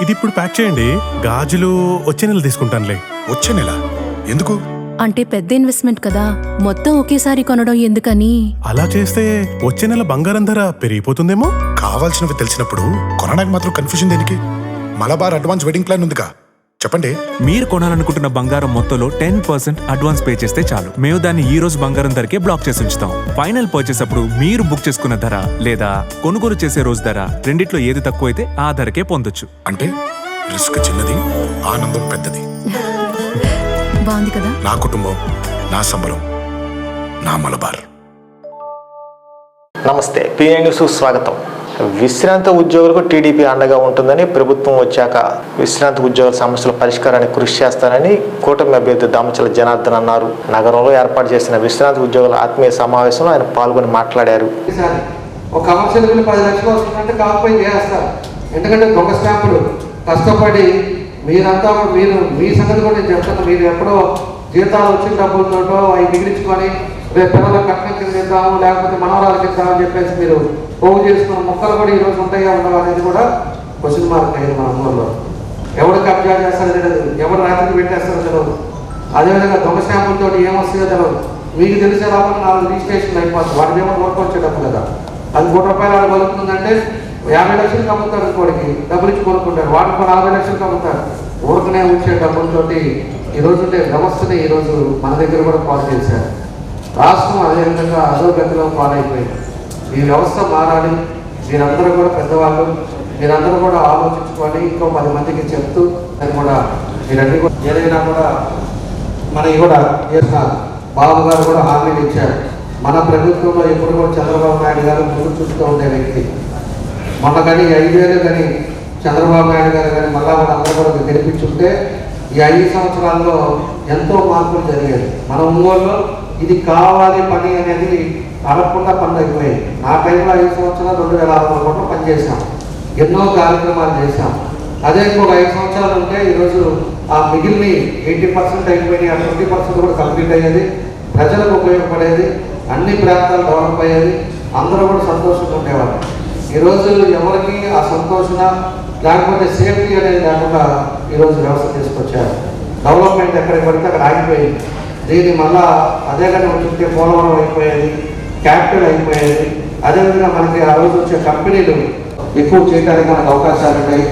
ఇది ఇప్పుడు ప్యాక్ చేయండి. గాజులు వచ్చే నెల తీసుకుంటానులే. వచ్చే నెల ఎందుకు? అంటే పెద్ద ఇన్వెస్ట్మెంట్ కదా, మొత్తం ఒకేసారి కొనడం ఎందుకని. అలా చేస్తే వచ్చే నెల బంగారం ధర పెరిగిపోతుందేమో. కావాల్సినవి తెలిసినప్పుడు కొనడానికి మాత్రం కన్ఫ్యూజన్ దేనికి? మలబార్ అడ్వాన్స్ వెడ్డింగ్ ప్లాన్ ఉందిగా, చెప్పండి. మీరు కొనాలనుకుంటున్న బంగారం మొత్తంలో 10% అడ్వాన్స్ పే చేస్తే చాలు. మేము దాన్ని ఈ రోజు బంగారం ధరకే బ్లాక్ చేసి ఉంచుతాం. ఫైనల్ పర్చేస్ అప్పుడు మీరు బుక్ చేసుకున్న ధర లేదా కొనుగోలు చేసే రోజు ధర రెండిట్లో ఏది తక్కువైతే ఆ ధరకే పొందొచ్చు. అంటే రిస్క్ చిన్నది, ఆనందం పెద్దది. బాగుంది కదా. నా కుటుంబం, నా సంబరం, నా మలబార్. నమస్తే, పిఎన్ న్యూస్ స్వాగతం. విశ్రాంత ఉద్యోగులకు టీడీపీ అండగా ఉంటుందని, ప్రభుత్వం వచ్చాక విశ్రాంత ఉద్యోగుల సమస్యల పరిష్కారానికి కృషి చేస్తానని కూటమి అభ్యర్థి దామచల జనార్దన్ అన్నారు. నగరంలో ఏర్పాటు చేసిన విశ్రాంత ఉద్యోగుల ఆత్మీయ సమావేశంలో ఆయన పాల్గొని మాట్లాడారు. ఒక కమర్షియల్ బిల్లు 10 లక్షలు వస్తుందంటే కాకపోయి చేస్తారు. ఎందుకంటే దొంగ స్టాంపులు కష్టపడి మీరంతా మీ సంగతి కూడా నేను చెప్తాను. మీరు ఎప్పుడో జీతాలు వచ్చిన డబ్బులతో అవి మిగిలించుకొని రేపు పిల్లలకు కట్నం కింద ఇద్దాము, లేకపోతే మనవరాలకి ఇద్దామని చెప్పేసి మీరు పోగు చేసుకున్న మొక్కలు కూడా ఈరోజు ఉంటాయా ఉండవు అనేది కూడా క్వశ్చన్ మార్క్ అయ్యింది మన ఊళ్ళో. ఎవరు కబ్జా చేస్తారో తెలియదు, ఎవరు రాత్రికి పెట్టేస్తారో తెలియదు. అదేవిధంగా దొంగ స్టాంపులతో ఏమొస్తుందో తెలియదు. మీకు తెలిసే లోపల 4 రిజిస్ట్రేషన్లు అయిపోతుంది. వాటి ఏమో నోటుకొచ్చేటప్పుడు కదా, అది ₹1 ఆడ కొనుక్కుందంటే 50 లక్షలకు అమ్ముతారు. ఇంకోటికి డబ్బులు ఇచ్చి కొనుక్కుంటారు, వాటికి 40 లక్షలకు అమ్ముతారు. ఊరికనే ఉంచే డబ్బులతోటి ఈరోజు వ్యవస్థని ఈరోజు మన దగ్గర కూడా పాలు చేశారు. రాష్ట్రం అదేవిధంగా అధోగతిలో పాలైపోయింది. ఈ వ్యవస్థ మారాలి. మీరందరూ కూడా పెద్దవాళ్ళు, మీరందరూ కూడా ఆలోచించుకొని ఇంకో 10 మందికి చెప్తూ అది కూడా మీరన్నీ కూడా ఏదైనా కూడా మనకి కూడా చేసిన బాబు గారు కూడా హామీలు ఇచ్చారు. మన ప్రభుత్వంలో ఎప్పుడు కూడా చంద్రబాబు నాయుడు గారు ముందు చూస్తూ ఉండే వ్యక్తి. మొన్న కానీ 5 ఏళ్ళు కానీ చంద్రబాబు నాయుడు గారు కానీ మళ్ళా కూడా అందరూ కూడా గెలిపించుంటే ఈ 5 సంవత్సరాల్లో ఎంతో మార్పులు జరిగాయి. మన ఒంగోలులో ఇది కావాలి పని అనేది అడగకుండా పనులు అయిపోయాయి. నా టైంలో 5 సంవత్సరాలు 2600 కోట్లు పనిచేసాం, ఎన్నో కార్యక్రమాలు చేశాం. అదే ఇంకొక 5 సంవత్సరాలు ఉంటే ఈరోజు ఆ మిగిలిన 80% అయిపోయినాయి. ఆ 20% కూడా కంప్లీట్ అయ్యేది, ప్రజలకు ఉపయోగపడేది, అన్ని ప్రాంతాలు డెవలప్ అయ్యేది, అందరూ కూడా సంతోషంగా ఉండేవాళ్ళు. ఈరోజు ఎవరికి ఆ సంతోషణ లేకపోతే సేఫ్టీ అనేది లేకుండా ఈరోజు వ్యవస్థ తీసుకొచ్చారు. డెవలప్మెంట్ ఎక్కడికి పడితే అక్కడ ఆగిపోయింది. దీన్ని మళ్ళా అదే కానీ చూస్తే పోలవరం అయిపోయేది, క్యాపిటల్ అయిపోయేది. అదేవిధంగా మనకి ఆ రోజు వచ్చే కంపెనీలు ఎక్కువ చేయడానికి మనకు అవకాశాలు ఉన్నాయి.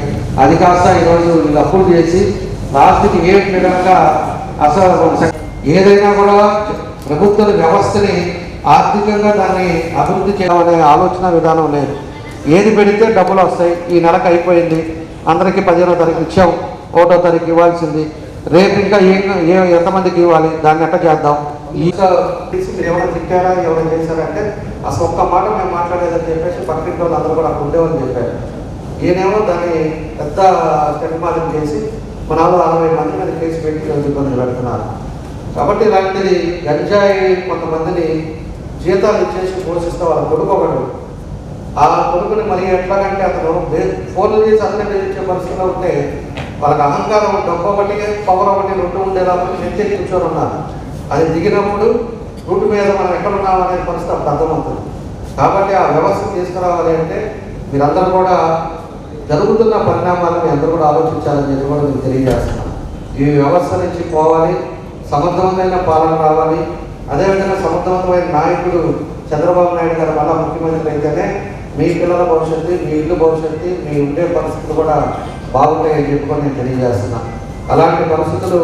అది కాస్త ఈరోజు వీళ్ళు అప్పులు చేసి లాస్ట్కి ఏ విధంగా అసలు ఏదైనా కూడా ప్రభుత్వ వ్యవస్థని ఆర్థికంగా దాన్ని అభివృద్ధి చేయాలనే ఆలోచన విధానం లేదు. ఏది పెడితే డబ్బులు వస్తాయి. ఈ నెలకు అయిపోయింది, అందరికీ 15వ తారీఖు ఇచ్చాం, 1వ తారీఖు ఇవ్వాల్సింది, రేపు ఇంకా ఎంతమందికి ఇవ్వాలి, దాన్ని ఎట్లా చేద్దాం. మీరు ఎవరైనా తిట్టారా, ఎవరైనా చేశారంటే అసలు ఒక్క మాట మేము మాట్లాడేదని చెప్పేసి పక్కన వాళ్ళు అందరూ కూడా అక్కడ ఉండేవని చెప్పారు. ఈయనేమో దాన్ని పెద్ద నిర్మాణం చేసి మన 60 మంది మీద కేసు పెట్టి ఇబ్బందులు పెడుతున్నారు. కాబట్టి ఇలాంటిది గంజాయి కొంతమందిని జీతాలు ఇచ్చేసి పోషిస్తే వాళ్ళ కొడుకు ఒకడు, ఆ కొడుకుని మరి ఎట్లాగంటే అతను ఫోన్లు చేసి అందరినీ ఇచ్చే పరిస్థితిలో ఉంటే వాళ్ళకి అహంకారం, డబ్బు ఒకటి పవర్ ఒకటి 2 ఉండేలాగా నెత్తి కూర్చొని ఉన్నారు. అది దిగినప్పుడు రూటు మీద మనం ఎక్కడ ఉన్నాం అనే పరిస్థితి అప్పుడు అర్థమవుతుంది. కాబట్టి ఆ వ్యవస్థ తీసుకురావాలి అంటే మీరందరూ కూడా జరుగుతున్న పరిణామాలను మీ అందరూ కూడా ఆలోచించాలని చెప్పి కూడా మీకు తెలియజేస్తున్నాం. ఈ వ్యవస్థ నుంచి పోవాలి, సమర్థవంతమైన పాలన రావాలి. అదేవిధంగా సమర్థవంతమైన నాయకుడు చంద్రబాబు నాయుడు గారు మళ్ళా ముఖ్యమంత్రి అయితేనే మీ పిల్లల భవిష్యత్తు, మీ ఇల్లు భవిష్యత్తు, మీ ఉండే పరిస్థితులు కూడా బాగుంటాయని చెప్పుకొని నేను తెలియజేస్తున్నాను. అలాంటి పరిస్థితులు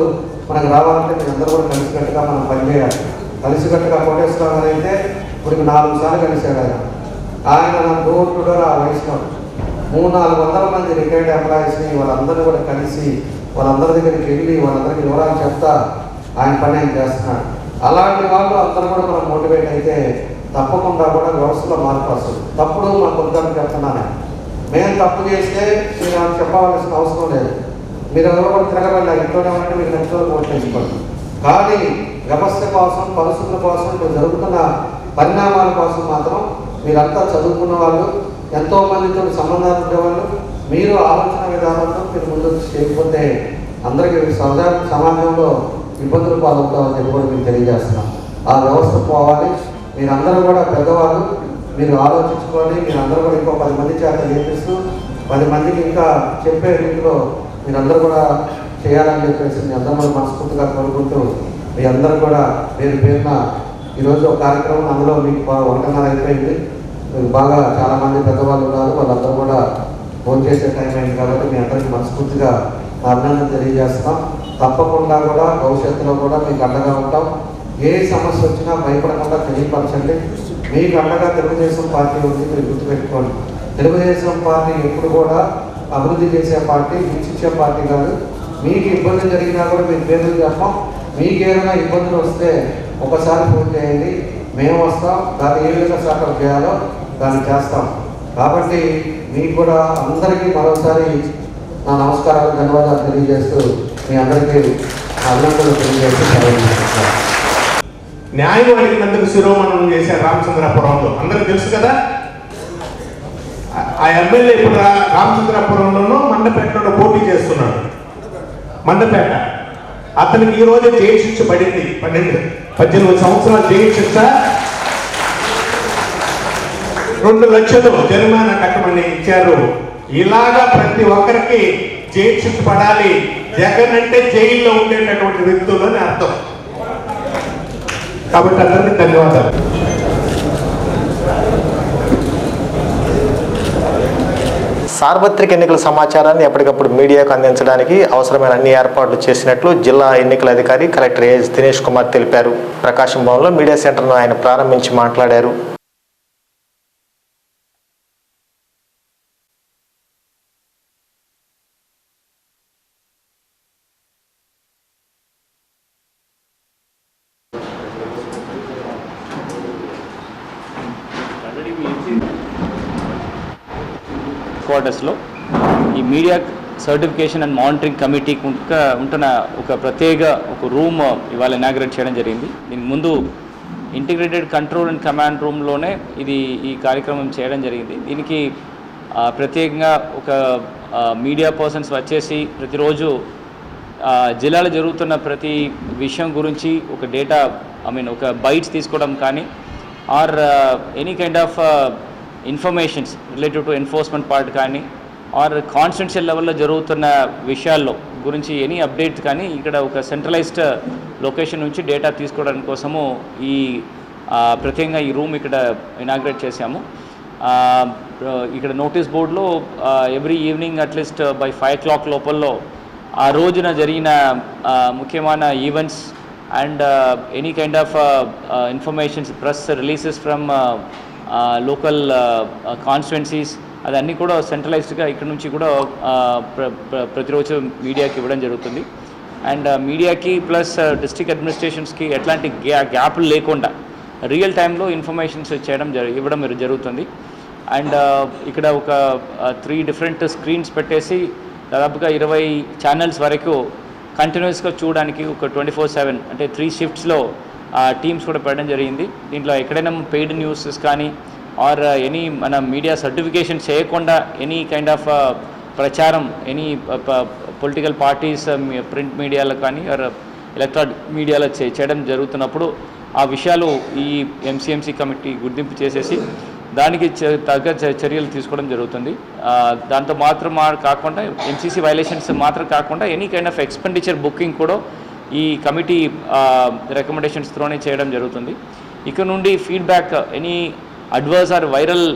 మనకు రావాలంటే మీ అందరూ కూడా కలిసికట్టుగా మనం పనిచేయాలి. కలిసికట్టుగా కోటేశ్వరరావు గారు అయితే ఇప్పుడు 4 సార్లు కలిశాడు. ఆయన నా డోర్ టు డోర్ ఆ వయసులో 300-400 మంది రిటైర్డ్ ఎంప్లాయీస్ని వాళ్ళందరూ కూడా కలిసి వాళ్ళందరి దగ్గరికి వెళ్ళి వాళ్ళందరికీ వివరాలు చెప్తా ఆయన పని ఆయన చేస్తున్నాడు. అలాంటి వాళ్ళు అందరూ కూడా మనం మోటివేట్ అయితే తప్పకుండా కూడా వ్యవస్థలో మార్పు వస్తుంది. తప్పుడు మా కొద్దాన్ని చెప్తున్నాను, మేము తప్పు చేస్తే మీరు చెప్పవలసిన అవసరం లేదు. మీరు ఎవరో కూడా తిరగబడి ఇంట్లోనే ఉంటే మీకు నచ్చిన ఓట్లు వేసుకోండి. కానీ వ్యవస్థ కోసం, పరిస్థితుల కోసం, ఇప్పుడు జరుగుతున్న పరిణామాల కోసం మాత్రం మీరంతా చదువుకున్న వాళ్ళు, ఎంతోమందితో సంబంధాలు ఉండేవాళ్ళు, మీరు ఆలోచన విధానంతో మీరు ముందుకు చేయకపోతే అందరికీ సమాజంలో ఇబ్బందులు పాలవుతామని చెప్పి కూడా మీకు తెలియజేస్తున్నాం. ఆ వ్యవస్థ పోవాలి. మీరందరూ కూడా పెద్దవాళ్ళు, మీరు ఆలోచించుకోండి. మీరందరూ కూడా ఇంకో 10 మంది చేత నేర్పిస్తూ 10 మందికి ఇంకా చెప్పే రీతిలో మీరందరూ కూడా చేయాలని చెప్పేసి మీ అందరూ కూడా మనస్ఫూర్తిగా కోరుకుంటూ మీ అందరూ కూడా పేరున ఈరోజు ఒక కార్యక్రమం, అందులో మీకు 1:30 అయిపోయింది. మీకు బాగా చాలామంది పెద్దవాళ్ళు ఉన్నారు, వాళ్ళందరూ కూడా ఫోన్ చేసే టైం అయింది కాబట్టి మీ అందరికీ మనస్ఫూర్తిగా అభినందన తెలియజేస్తాం. తప్పకుండా కూడా భవిష్యత్తులో కూడా మీకు అండగా ఉంటాం. ఏ సమస్య వచ్చినా భయపడకుండా తెలియపరచండి. మీకు అండగా తెలుగుదేశం పార్టీ ఉంది, మీరు గుర్తుపెట్టుకోండి. తెలుగుదేశం పార్టీ ఎప్పుడు కూడా అభివృద్ధి చేసే పార్టీ, హింసించే పార్టీ కాదు. మీకు ఇబ్బందులు జరిగినా కూడా మీకు పేర్లు చెప్పాం. మీకు ఏదైనా ఇబ్బందులు వస్తే ఒకసారి ఫోన్ చేయండి, మేము వస్తాం. దాన్ని ఏ విధంగా సాధన చేయాలో దాన్ని చేస్తాం. కాబట్టి మీకు కూడా అందరికీ మరోసారి నా నమస్కారాలు, ధన్యవాదాలు తెలియజేస్తూ మీ అందరికీ అభినందనలు తెలియజేస్తూ సెలవు. న్యాయం అడిగినందుకు శిరోమణం చేశారు రామచంద్రాపురంలో, అందరికి తెలుసు కదా. ఆ ఎమ్మెల్యే ఇప్పుడు రామచంద్రాపురంలోనూ మండపేటలో పోటీ చేస్తున్నాడు. మండపేట అతనికి ఈ రోజే జైలు శిక్ష పడింది. 18 సంవత్సరాలు జైలు శిక్ష, 2 లక్షలు జరిమానా కట్టమని ఇచ్చారు. ఇలాగా ప్రతి ఒక్కరికి జైలు శిక్ష పడాలి. జగన్ అంటే జైల్లో ఉండేటటువంటి వ్యక్తులు అని అర్థం. కాబట్టి అందరికీ ధన్యవాదాలు. సార్వత్రిక ఎన్నికల సమాచారాన్ని ఎప్పటికప్పుడు మీడియాకు అందించడానికి అవసరమైన అన్ని ఏర్పాట్లు చేసినట్లు జిల్లా ఎన్నికల అధికారి కలెక్టర్ ఏఎస్ దినేష్ కుమార్ తెలిపారు. ప్రకాశం భవన్లో మీడియా సెంటర్ను ఆయన ప్రారంభించి మాట్లాడారు. క్వార్టర్స్లో ఈ మీడియా సర్టిఫికేషన్ అండ్ మానిటరింగ్ కమిటీకి ఉంటున్న ఒక ప్రత్యేక రూమ్ ఇవాళ ఇనాగ్రేట్ చేయడం జరిగింది. దీనికి ముందు ఇంటిగ్రేటెడ్ కంట్రోల్ అండ్ కమాండ్ రూమ్లోనే ఈ కార్యక్రమం చేయడం జరిగింది. దీనికి ప్రత్యేకంగా ఒక మీడియా పర్సన్స్ వచ్చేసి ప్రతిరోజు జిల్లాలో జరుగుతున్న ప్రతి విషయం గురించి ఒక డేటా ఒక బైట్స్ తీసుకోవడం కానీ or any kind of informations related to enforcement part కానీ ఆర్ కాన్స్టిట్యూన్షియల్ లెవెల్లో జరుగుతున్న విషయాల్లో గురించి ఎనీ అప్డేట్స్ కానీ ఇక్కడ ఒక సెంట్రలైజ్డ్ లొకేషన్ నుంచి డేటా తీసుకోవడానికి కోసము ప్రత్యేకంగా ఈ రూమ్ ఇక్కడ ఇనాగ్రేట్ చేశాము. ఇక్కడ నోటీస్ బోర్డులో every evening at least by 5 o'clock లోపల్లో ఆ రోజున జరిగిన ముఖ్యమైన events and any kind of informations, press releases from local constituencies అదన్నీ కూడా సెంట్రలైజ్డ్గా ఇక్కడ నుంచి కూడా ప్రతిరోజు మీడియాకి ఇవ్వడం జరుగుతుంది. అండ్ మీడియాకి ప్లస్ డిస్ట్రిక్ట్ అడ్మినిస్ట్రేషన్స్కి ఎట్లాంటి గ్యాప్లు లేకుండా రియల్ టైంలో ఇన్ఫర్మేషన్స్ ఇవ్వడం జరుగుతుంది. అండ్ ఇక్కడ ఒక 3 different స్క్రీన్స్ పెట్టేసి దాదాపుగా 20 ఛానల్స్ వరకు కంటిన్యూస్గా చూడడానికి ఒక 24/7 అంటే 3 shiftsలో టీమ్స్ కూడా పెట్టడం జరిగింది. దీంట్లో ఎక్కడైనా పెయిడ్ న్యూసెస్ కానీ ఆర్ ఎనీ మన మీడియా సర్టిఫికేషన్ చేయకుండా ఎనీ కైండ్ ఆఫ్ ప్రచారం ఎనీ పొలిటికల్ పార్టీస్ ప్రింట్ మీడియాలో కానీ ఆర్ ఎలక్ట్రానిక్ మీడియాలో చేయడం జరుగుతున్నప్పుడు ఆ విషయాలు ఈ ఎంసీఎంసీ కమిటీ గుర్తింపు చేసేసి దానికి తగ్గ చర్యలు తీసుకోవడం జరుగుతుంది. దాంతో మాత్రం కాకుండా ఎంసీసీ వైలేషన్స్ మాత్రం కాకుండా any kind of expenditure booking కూడా ఈ కమిటీ రికమెండేషన్స్ త్రోనే చేయడం జరుగుతుంది. ఇక నుండి feedback any adverse or viral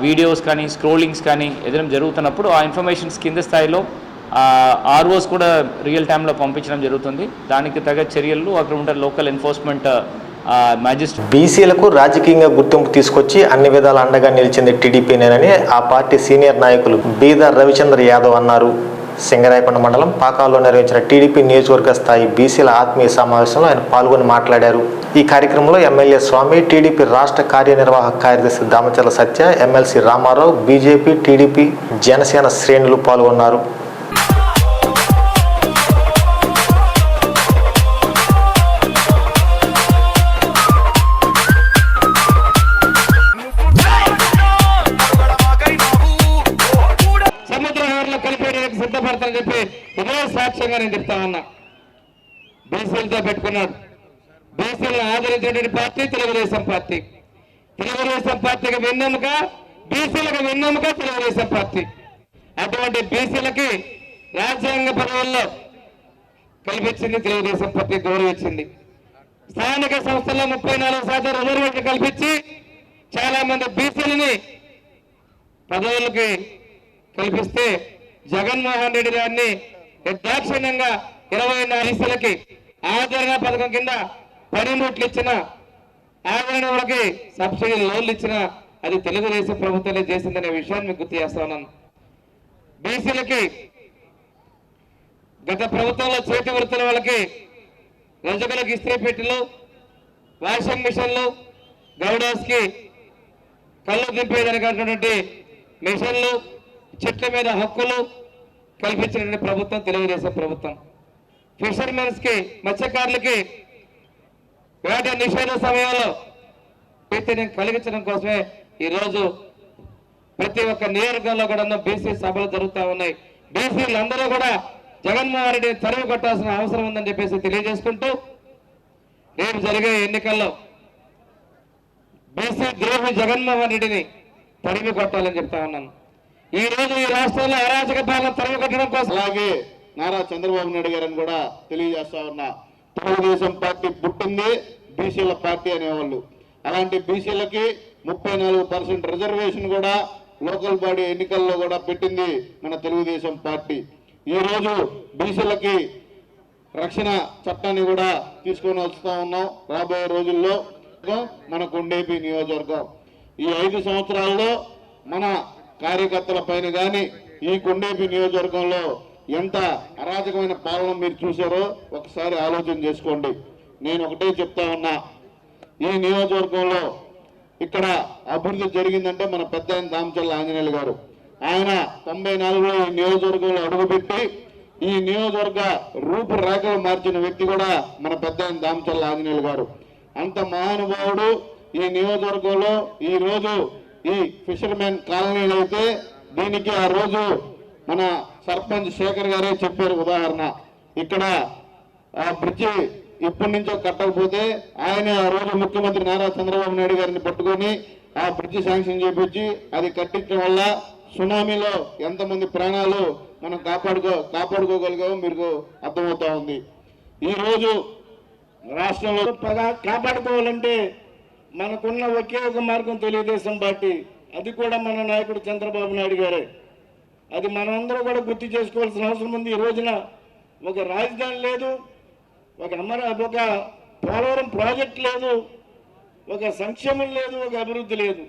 videos కానీ స్క్రోలింగ్స్ కానీ ఏదైనా జరుగుతున్నప్పుడు ఆ ఇన్ఫర్మేషన్స్ కింద స్థాయిలో ఆర్ఓస్ కూడా రియల్ టైంలో పంపించడం జరుగుతుంది. దానికి తగ్గ చర్యలు అక్కడ ఉండే లోకల్ ఎన్ఫోర్స్మెంట్ మ్యాజిస్ట్రేట్. బీసీలకు రాజకీయంగా గుర్తింపు తీసుకొచ్చి అన్ని విధాల అండగా నిలిచింది టీడీపీనేనని ఆ పార్టీ సీనియర్ నాయకులు బీదర్ రవిచంద్ర యాదవ్ అన్నారు. సింగరాయకొండ మండలం పాకాల్లో నిర్వహించిన టీడీపీ నియోజకవర్గ స్థాయి బీసీల ఆత్మీయ సమావేశంలో ఆయన పాల్గొని మాట్లాడారు. ఈ కార్యక్రమంలో ఎమ్మెల్యే స్వామి, టీడీపీ రాష్ట్ర కార్యనిర్వాహక కార్యదర్శి Damacharla Satya, MLC Ramarao, BJP, TDP, Janasena శ్రేణులు పాల్గొన్నారు. సిద్ధపడతానని చెప్పి ఇదే సాక్ష్యంగా నేను చెప్తా ఉన్నా. బీసీలతో పెట్టుకున్నాడు. బీసీలను ఆదరించినటువంటి పార్టీ తెలుగుదేశం పార్టీ. తెలుగుదేశం పార్టీకి వెన్నెముక, బీసీలకు వెన్నెముక తెలుగుదేశం పార్టీ. అటువంటి బీసీలకి రాజ్యాంగ పదవుల్లో కల్పించింది తెలుగుదేశం పార్టీ, గౌరవించింది. స్థానిక సంస్థల్లో 34% రిజర్వేషన్ కల్పించి చాలా మంది బీసీలని పదవులకి కల్పిస్తే జగన్మోహన్ రెడ్డి గారిని నిర్దాక్షిణ్యంగా 24 బీసీలకి ఆదరణ పథకం కింద పనిముట్లు ఇచ్చిన, ఆదరణ వాళ్ళకి సబ్సిడీ లోన్లు ఇచ్చిన అది తెలుగుదేశం ప్రభుత్వమే చేసిందనే విషయాన్ని మీకు గుర్తు చేస్తా ఉన్నాను. బీసీలకి గత ప్రభుత్వంలో చేతి వృత్తుల వాళ్ళకి రజకులకు ఇస్త్రీ పెట్టెలు, వాషింగ్ మిషన్లు, గౌడాస్కి కళ్ళు దింపేదనటువంటి మిషన్లు, చెట్ల మీద హక్కులు కల్పించినటువంటి ప్రభుత్వం తెలుగుదేశం ప్రభుత్వం. ఫిషర్మెన్స్ కి, మత్స్యకారులకి వేట నిషేధ సమయంలో చైతన్యం కలిగించడం కోసమే ఈరోజు ప్రతి ఒక్క నియోజకవర్గంలో కూడా బీసీ సభలు జరుగుతూ ఉన్నాయి. బీసీలు అందరూ కూడా జగన్మోహన్ రెడ్డిని తరిమి కొట్టాల్సిన అవసరం ఉందని చెప్పేసి తెలియజేసుకుంటూ రేపు జరిగే ఎన్నికల్లో బీసీ ద్రోహి జగన్మోహన్ రెడ్డిని తరిమి కొట్టాలని చెప్తా ఉన్నాను. ఈ రోజు ఈ రాష్ట్రంలో అరాచక పాలన తరిమి కొట్టడం కోసం అలాగే నారా చంద్రబాబు నాయుడు గారిని కూడా తెలియజేస్తా ఉన్నా. తెలుగుదేశం పార్టీ పుట్టింది బీసీల పార్టీ అనేవాళ్ళు. అలాంటి బీసీలకి 34% రిజర్వేషన్ కూడా లోకల్ బాడీ ఎన్నికల్లో కూడా పెట్టింది మన తెలుగుదేశం పార్టీ. ఈ రోజు బీసీలకి రక్షణ చట్టాన్ని కూడా తీసుకొని వస్తా ఉన్నాం. రాబోయే రోజుల్లో మన కొండేపి నియోజకవర్గం ఈ 5 సంవత్సరాల్లో మన కార్యకర్తల పైన కానీ ఈ కొండేపి నియోజకవర్గంలో ఎంత అరాచకమైన పాలన మీరు చూశారో ఒకసారి ఆలోచన చేసుకోండి. నేను ఒకటే చెప్తా ఉన్నా, ఈ నియోజకవర్గంలో ఇక్కడ అభివృద్ధి జరిగిందంటే మన పెద్ద ఆయన దామచల్ల ఆంజనేయులు గారు. ఆయన 94లో ఈ నియోజకవర్గంలో అడుగుపెట్టి ఈ నియోజకవర్గ రూపురేఖలు మార్చిన వ్యక్తి కూడా మన పెద్ద ఆయన దామచల్ల ఆంజనేయులు గారు. అంత మహానుభావుడు. ఈ నియోజకవర్గంలో ఈ రోజు ఈ ఫిషర్మెన్ కాలనీలు అయితే దీనికి ఆ రోజు మన సర్పంచ్ శేఖర్ గారే చెప్పారు ఉదాహరణ. ఇక్కడ ఆ బ్రిడ్జి ఇప్పటి నుంచో కట్టకపోతే ఆయన ఆ రోజు ముఖ్యమంత్రి నారా చంద్రబాబు నాయుడు గారిని పట్టుకొని ఆ బ్రిడ్జి శాంక్షన్ చేపించి అది కట్టించడం వల్ల సునామీలో ఎంతమంది ప్రాణాలు మనం కాపాడుకోగలిగామో మీకు అర్థమవుతా ఉంది. ఈ రోజు రాష్ట్రంలో కాపాడుకోవాలంటే మనకున్న ఒకే ఒక మార్గం తెలుగుదేశం పార్టీ. అది కూడా మన నాయకుడు చంద్రబాబు నాయుడు గారే. అది మనందరూ కూడా గుర్తు చేసుకోవాల్సిన అవసరం ఉంది. ఈ రోజున ఒక రాజధాని లేదు, ఒక పోలవరం ప్రాజెక్ట్ లేదు, ఒక సంక్షేమం లేదు, ఒక అభివృద్ధి లేదు.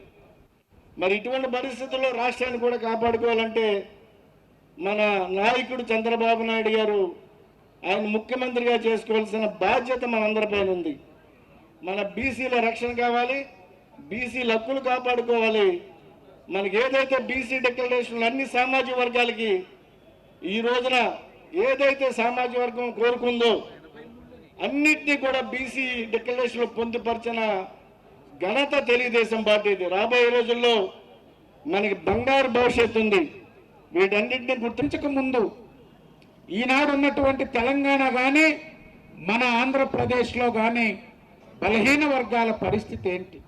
మరి ఇటువంటి పరిస్థితుల్లో రాష్ట్రాన్ని కూడా కాపాడుకోవాలంటే మన నాయకుడు చంద్రబాబు నాయుడు గారు ఆయన ముఖ్యమంత్రిగా చేసుకోవాల్సిన బాధ్యత మనందరిపైన ఉంది. మన బీసీల రక్షణ కావాలి, బీసీల హక్కులు కాపాడుకోవాలి. మనకి ఏదైతే బీసీ డిక్లరేషన్ అన్ని సామాజిక వర్గాలకి ఈ రోజున ఏదైతే సామాజిక వర్గం కోరుకుందో అన్నిటినీ కూడా బీసీ డిక్లరేషన్ పొందుపరిచిన ఘనత తెలుగుదేశం పార్టీది. రాబోయే రోజుల్లో మనకి బంగారు భవిష్యత్తు ఉంది. వీటన్నిటిని గుర్తించక ముందు ఈనాడు ఉన్నటువంటి తెలంగాణ కానీ మన ఆంధ్రప్రదేశ్లో కానీ బలహీన వర్గాల పరిస్థితి ఏంటి?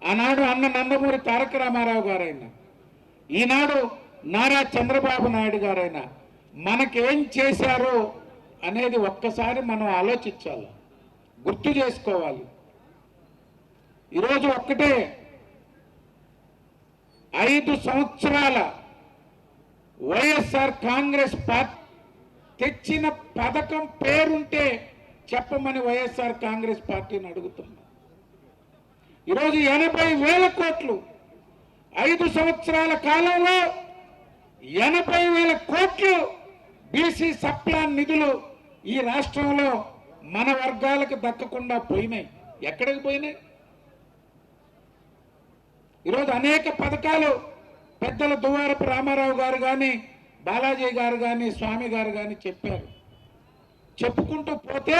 ఆనాడు అన్న నందమూరి తారక రామారావు గారైనా, ఈనాడు నారా చంద్రబాబు నాయుడు గారైనా మనకేం చేశారో అనేది ఒక్కసారి మనం ఆలోచించాలి, గుర్తు చేసుకోవాలి. ఈరోజు ఒక్కటే 5 సంవత్సరాల వైఎస్ఆర్ కాంగ్రెస్ పార్టీ తెచ్చిన పథకం పేరుంటే చెప్పమని వైఎస్ఆర్ కాంగ్రెస్ పార్టీని అడుగుతున్నా. ఈరోజు 80,000 కోట్లు 5 సంవత్సరాల కాలంలో 80,000 కోట్లు బీసీ సప్లాన్ నిధులు ఈ రాష్ట్రంలో మన వర్గాలకు దక్కకుండా పోయినాయి. ఎక్కడికి పోయినాయి? ఈరోజు అనేక పథకాలు పెద్దల దువ్వారపు రామారావు గారు కానీ, బాలాజీ గారు కానీ, స్వామి గారు కానీ చెప్పారు. చెప్పుకుంటూ పోతే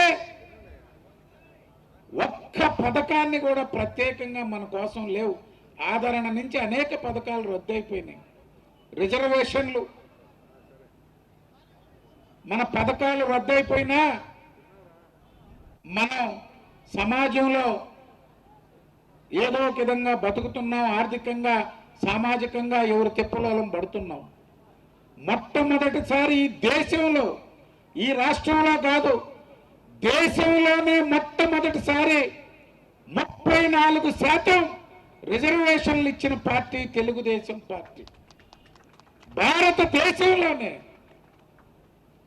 ఒక్క పథకాన్ని కూడా ప్రత్యేకంగా మన కోసం లేవు. ఆదరణ నుంచి అనేక పథకాలు రద్దయిపోయినాయి. రిజర్వేషన్లు, మన పథకాలు రద్దయిపోయినా మనం సమాజంలో ఏదో ఒక విధంగా బతుకుతున్నాం. ఆర్థికంగా, సామాజికంగా ఎవరు తిప్పలోలం పడుతున్నాం. మొట్టమొదటిసారి ఈ దేశంలో, ఈ రాష్ట్రంలో కాదు, దేశంలోనే మొట్టమొదటిసారి 34% రిజర్వేషన్లు ఇచ్చిన పార్టీ తెలుగుదేశం పార్టీ. భారతదేశంలోనే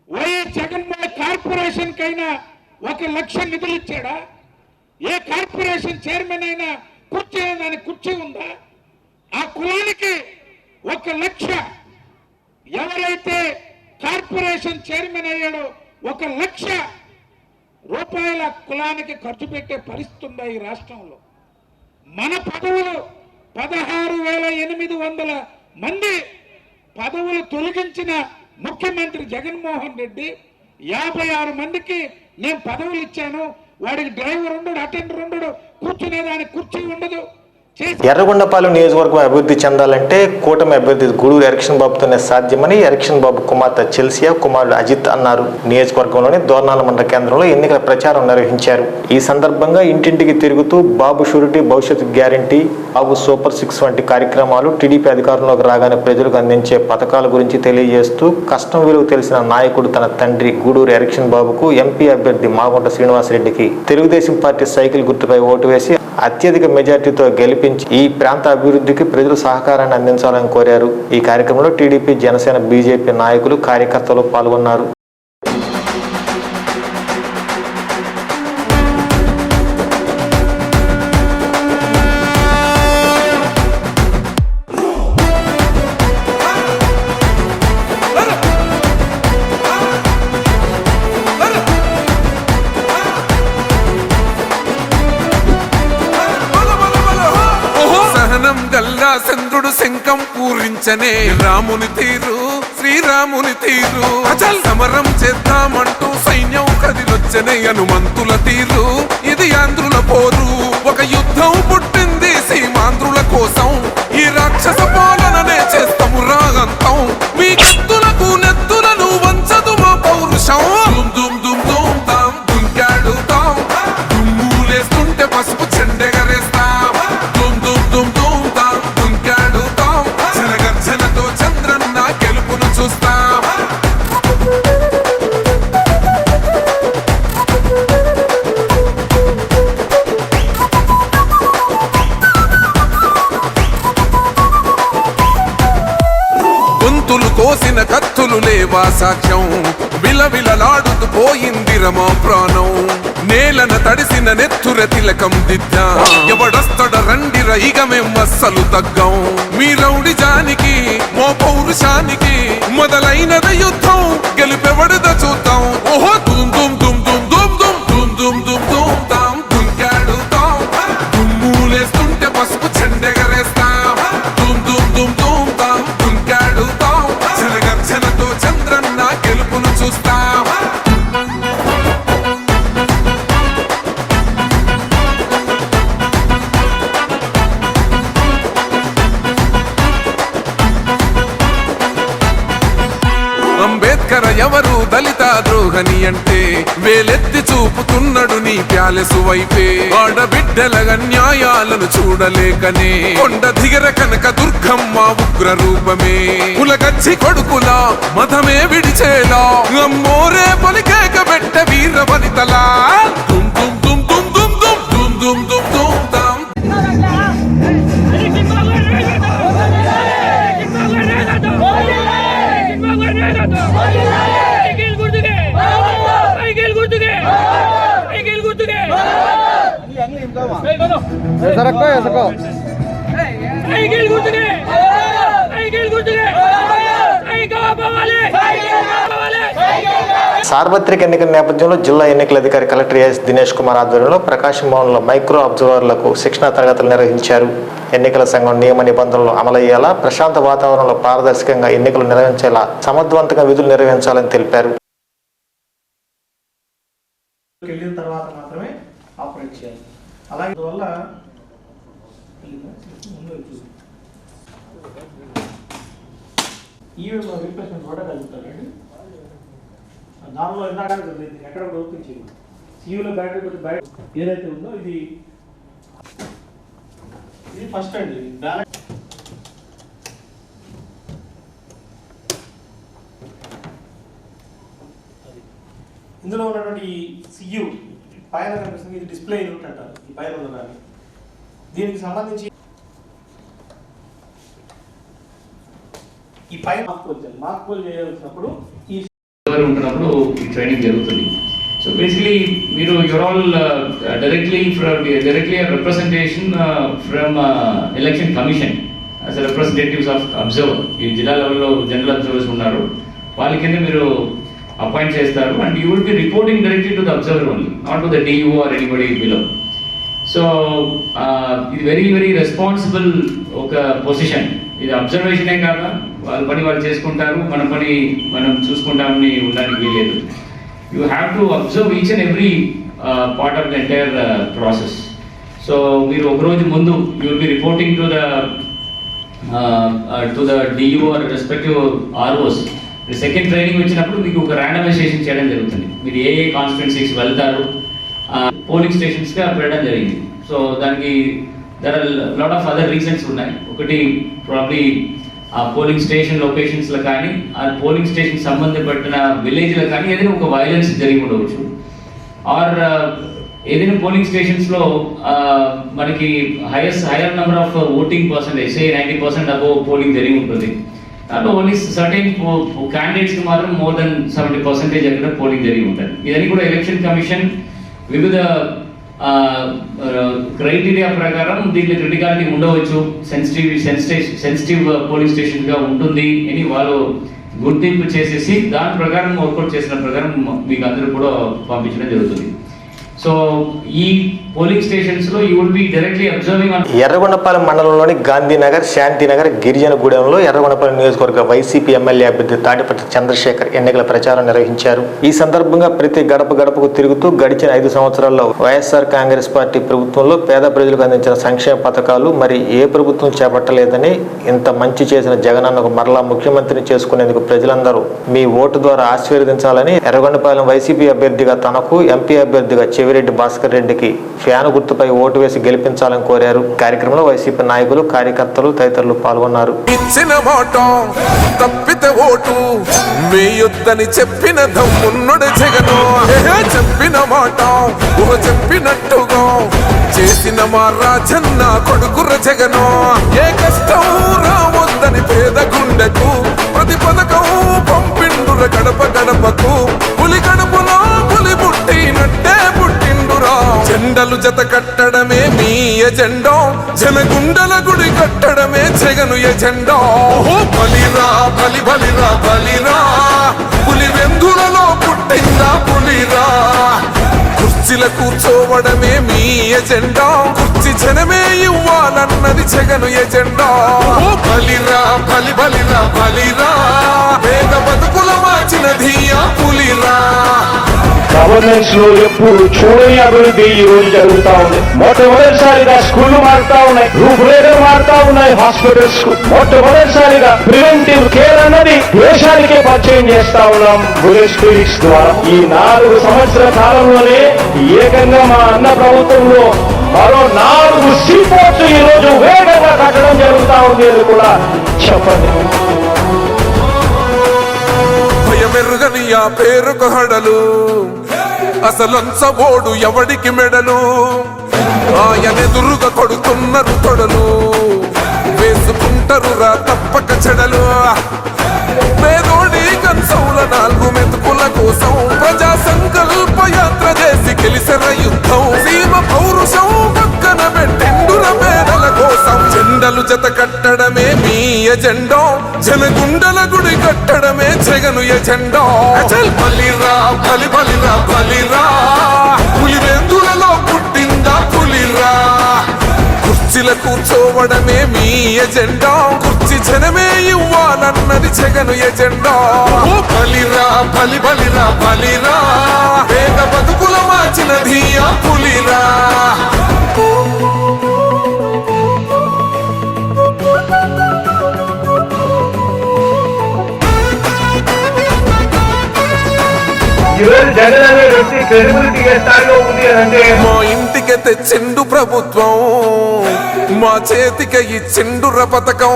వైఎస్ జగన్మోహన్ కార్పొరేషన్ కైనా 1 లక్ష నిధులు ఇచ్చాడా? ఏ కార్పొరేషన్ చైర్మన్ అయినా కుర్చీ దాని కుర్చీ ఉందా? ఆ కులానికి 1 లక్ష, ఎవరైతే కార్పొరేషన్ చైర్మన్ అయ్యాడో 1 లక్ష రూపాయల కులానికి ఖర్చు పెట్టే పరిస్థితి ఉందా ఈ రాష్ట్రంలో? మన పదవులు 16,800 మంది పదవులు తొలగించిన ముఖ్యమంత్రి జగన్మోహన్ రెడ్డి 56 మందికి నేను పదవులు ఇచ్చాను, వాడికి డ్రైవర్ ఉండడు, అటెండర్ ఉండడు, కూర్చునేదానికి కుర్చీ ఉండదు. ఎర్రగొండపాలెం నియోజకవర్గం అభివృద్ధి చెందాలంటే కూటమి అభ్యర్థి గూడూరు ఎలక్షన్ బాబుతోనే సాధ్యమని ఎలక్షన్ బాబు కుమార్తె చెల్సియా, కుమారుడు అజిత్ అన్నారు. నియోజకవర్గంలోని దోర్నాల మండల కేంద్రంలో ఎన్నికల ప్రచారం నిర్వహించారు. ఈ సందర్భంగా ఇంటింటికి తిరుగుతూ బాబు షూరిటీ, భవిష్యత్తు గ్యారంటీ, బాబు సూపర్ 6 వంటి కార్యక్రమాలు, టీడీపీ అధికారంలోకి రాగానే ప్రజలకు అందించే పథకాల గురించి తెలియజేస్తూ కష్టం విలువ తెలిసిన నాయకుడు తన తండ్రి గూడూరు ఎలక్షన్ బాబుకు ఎంపీ అభ్యర్థి మాగుంట శ్రీనివాసరెడ్డికి తెలుగుదేశం పార్టీ సైకిల్ గుర్తుపై ఓటు వేసి అత్యధిక మెజార్టీతో గెలిపించి ఈ ప్రాంత అభివృద్ధికి ప్రజలు సహకారాన్ని అందించాలని కోరారు. ఈ కార్యక్రమంలో టీడీపీ, జనసేన, బీజేపీ నాయకులు, కార్యకర్తలు పాల్గొన్నారు. చంద్రుడు శంఖం పూరించనే రాముని తీరు, శ్రీరాముని తీరు. అచల్ సమరం చేద్దామంటూ సైన్యం కదిలొచ్చనే హనుమంతుల తీరు. ఇది ఆంధ్రుల పోరు, ఒక యుద్ధం పుట్టింది సీమాంధ్రుల కోసం. ఈ రాక్షస పాలననే చేస్తాము రాగంతం. మీ కత్తులకు నెత్తులను వంచదు మా పౌరుషం. దుమ్ దుమ్ దుమ్ దుమ్ తాం దుంకాడుతాం, దుమ్ములేస్తుంటే పసుపు చెండెగరేస్తాం. దుమ్ దుమ్ దుమ్ దుమ్ తాం దుంకాడుతాం, జనగర్జనతో చంద్రన్న గెలుపును చూస్తాం. గొంతులు కోసిన కత్తులు లేవా సాక్ష్యం, విలవిలలాడుతూ పోయింది రమా ప్రాణం. నేలన తడిసిన నెత్తుర తిలకం దిద్దా, ఎవడొస్తడ రండి రైగ మేం అస్సలు తగ్గం. మీ రౌడి జానికి, మో పౌరుషానికి మొదలైనద యుద్ధం, గెలిపెవడద చూద్దాం. ఓహో దుమ్ దుమ్ దుమ్ దుమ్ దుమ్ దుమ్ దుమ్ దుమ్ దుమ్ దుమ్ తాం దుంకాడుతాం, దుమ్ములేస్తుంటే పసుపు చెండెగరేస్తాం. దుమ్ దుమ్ దుమ్ దుమ్ తాం దుంకాడుతాం, జనగర్జనతో చంద్రన్న గెలుపును చూస్తాం. అంబేద్కర్ ఎవరు దళిత ద్రోహని అంటే వేలెత్తి చూపుతున్నాడు నీ ప్యాలెసు వైపే. ఆడబిడ్డల న్యాయాలను చూడలేకనే కొండ దిగర కనక దుర్గమ్మ ఉగ్ర రూపమే. కులగచ్చి కొడుకులా మతమే విడిచేలా అమ్మోరే పలికేక పెట్ట వీర వనితలా. దుమ్ దుమ్ దుమ్ దుమ్ దుమ్ దుమ్ దుమ్ దుమ్ దుమ్ దుమ్ తాం. సార్వత్రిక ఎన్నికల నేపథ్యంలో జిల్లా ఎన్నికల అధికారి కలెక్టర్ ఎస్ దినేష్ కుమార్ ఆధ్వర్యంలో ప్రకాశం భవన్లో మైక్రో అబ్జర్వర్లకు శిక్షణా తరగతులు నిర్వహించారు. ఎన్నికల సంఘం నియమ నిబంధనలు అమలయ్యేలా, ప్రశాంత వాతావరణంలో పారదర్శకంగా ఎన్నికలు నిర్వహించేలా సమర్థవంతంగా విధులు నిర్వహించాలని తెలిపారు. వెళ్ళిన తర్వాత మాత్రమే ఆపరేట్ చేయాలి. అలాగే వల్ల ఈవెన్ రీప్లేస్మెంట్ కూడా కలుగుతారండి. దానిలో ఇందాక ఎక్కడ కూడా ఓపెన్ చేయాలి. సీయూలో బ్యాటరీ పెట్టి బయట ఏదైతే ఉందో ఇది ఫస్ట్ అండి. ఇందులో ఉన్నటువంటి ఈ సియు పైన కనిపిస్తుంది, ఇది డిస్ప్లే యూనిట్ అంటారు. ఈ పైన ఉన్నదాన్ని దీనికి సంబంధించి ఈ పైన మార్క్ పోల్ చేయాల్సినప్పుడు ఈ ఉంటున్నప్పుడు ఈ ట్రైనింగ్ జరుగుతుంది. సో బేసిక్లీ మీరు your all directly representation from election commission as representatives of observer. ఈ జిల్లా లెవెల్లో జనరల్ అబ్జర్వర్స్ ఉన్నారు, వాళ్ళ కింద మీరు అపాయింట్ చేస్తారు. And you will be reporting directly to the observer only, not to the DO or anybody below. So ఇది very very responsible ఒక పొజిషన్. ఇది అబ్జర్వేషనే కాదా, వాళ్ళ పని వాళ్ళు చేసుకుంటారు, మన పని మనం చూసుకుంటామని ఉండడానికి వీలేదు. You have to observe each and every part of the entire process. So మీరు ఒకరోజు ముందు you will be reporting to the DO or respective ROs. Second training వచ్చినప్పుడు మీకు ఒక ర్యాండమైజేషన్ చేయడం జరుగుతుంది. మీరు ఏ కాన్స్టిట్యున్సీస్ వెళ్తారు, పోలింగ్ స్టేషన్స్గా పెట్టడం జరిగింది. సో దానికి there are lot of other reasons ఉన్నాయి. ఒకటి ప్రాబ్లీ ఆ పోలింగ్ స్టేషన్ లొకేషన్స్లో కానీ, ఆ పోలింగ్ స్టేషన్ సంబంధపడిన విలేజ్లో కానీ ఏదైనా ఒక వైలెన్స్ జరిగి ఉండవచ్చు. ఆర్ ఏదైనా పోలింగ్ స్టేషన్స్లో మనకి hire number of voting percentage, say 90% above polling జరిగి ఉంటుంది. దాంట్లో ఓన్లీ సర్టెన్ క్యాండిడేట్స్కి మాత్రం మోర్ దెన్ 70% అక్కడ పోలింగ్ జరిగి ఉంటుంది. ఇదని కూడా ఎలక్షన్ కమిషన్ వివిధ క్రైటీరియా ప్రకారం దీంట్లో క్రిటికాలిటీ ఉండవచ్చు, సెన్సిటివ్ పోలింగ్ స్టేషన్గా ఉంటుంది అని వాళ్ళు గుర్తింపు చేసేసి దాని ప్రకారం వర్కౌట్ చేసిన ప్రకారం మీకు అందరూ కూడా పంపించడం జరుగుతుంది. సో ఈ పోలింగ్ స్టేషన్స్ లో you will be directly observing. Yerragondapalem మండలంలోని గాంధీనగర్, శాంతినగర్, గిరిజనగూడెంలో ఎర్రగొండపాలెం నియోజకవర్గ వైసీపీ ఎమ్మెల్యే అభ్యర్థి తాటిపట్టి చంద్రశేఖర్ ఎన్నికల ప్రచారం నిర్వహించారు. ఈ సందర్భంగా ప్రతి గడప గడపకు తిరుగుతూ గడిచిన 5 సంవత్సరాల్లో వైఎస్ఆర్ కాంగ్రెస్ పార్టీ ప్రభుత్వంలో పేద ప్రజలకు అందించిన సంక్షేమ పథకాలు మరి ఏ ప్రభుత్వం చేపట్టలేదని, ఇంత మంచి చేసిన జగనన్నకు మరలా ముఖ్యమంత్రిని చేసుకునేందుకు ప్రజలందరూ మీ ఓటు ద్వారా ఆశీర్వదించాలని ఎర్రగొండపాలెం వైసీపీ అభ్యర్థిగా తనకు, ఎంపీ అభ్యర్థిగా చెవిరెడ్డి భాస్కర్ రెడ్డికి ఫ్యాను గుర్తుపై ఓటు వేసి గెలిపించాలని కోరారు. కార్యక్రమంలో వైసీపీ నాయకులు, కార్యకర్తలు తదితరులు పాల్గొన్నారు. ఇచ్చిన మాట తప్పితే ఓటు వేయొద్దని చెప్పిన దమ్మున్నడు జగను. చెప్పిన మాట చెప్పినట్టుగా చేసిన మా రాజన్న కొడుకుర జగను. ఏ కష్టం రావద్దని పేద గుండెకు ప్రతి పథకం పంపిండుర గడప గడపకు. పులి గడపలో పులి పుట్టినట్టే పుట్టిండురా. జెండలు జత కట్టడమే మీ ఎజెండా, జనగుండల గుడి కట్టడమే జగను ఎజెండా. బలిరా బలి బలిరా బలిరా, పులి వెందులలో పుట్టిందా పులిరా. కుర్చీల కూర్చోవడమే మీ ఎజెండా, కుర్చీ జనమే ఇవ్వాలన్నది జగను ఎజెండా. బలిరా బలి బలిరా బలిరా, పేద బతుకుల మార్చినది ఆ పులిరా. గవర్నెన్స్ లో ఎప్పుడు చూడని అభివృద్ధి ఈ రోజు జరుగుతా ఉంది. మొట్టమొదటిసారిగా స్కూళ్లు మారుతా ఉన్నాయి, రూపురేఖలు మారుతా ఉన్నాయి, హాస్పిటల్స్ మొట్టమొదటిసారిగా ప్రివెంటివ్ కేర్ అన్నది దేశానికే పరిచయం చేస్తా ఉన్నాం బుల్లెట్ క్లినిక్స్ ద్వారా. ఈ 4 సంవత్సరాల కాలంలోనే ఏకంగా మా అన్న ప్రభుత్వంలో మరో 4 సీపోర్ట్స్ ఈ రోజు వేగంగా కట్టడం జరుగుతా ఉంది అని కూడా చెప్పండి. భయమెరుగని ఆ పేరుకు హడలు, అసలంచబోడు ఎవడికి మెడలు. ఆయనెదురుగా కొడుతున్నారు తొడలు, వేసుకుంటారు రా తప్పక చెడలు. పేదోడి కంచంల 4 మెతుకుల కోసం ప్రజా సంకల్ప యాత్ర చేసి గెలిసిన యుద్ధం. సీమ పౌరుషం పక్కన పెట్టిండుల పేదల కోసం. జెండలు జత కట్టడమే మీ ఎజెండా, జనగుండల గుడి కట్టడమే జగను ఎజెండా. బలిరా బలి బలిరా బలిరా, పులి వెందులలో పుట్టిందా పులిరా. కుర్చీల కూర్చోవడమే మీ ఎజెండా, కుర్చీ జనమే ఇవ్వాలన్నది జగను ఎజెండా. బలిరా బలి బలిరా బలిరా, పేద బతుకుల మార్చినది ఆ పులిరా. జగన్ అనే వ్యక్తి క్రెడిబిలిటీ ఏ స్థాయిలో ఉంది అంటే మా ఇంటికి తెచ్చిండు ప్రభుత్వం, మా చేతికి ఇచ్చిండుర పథకం.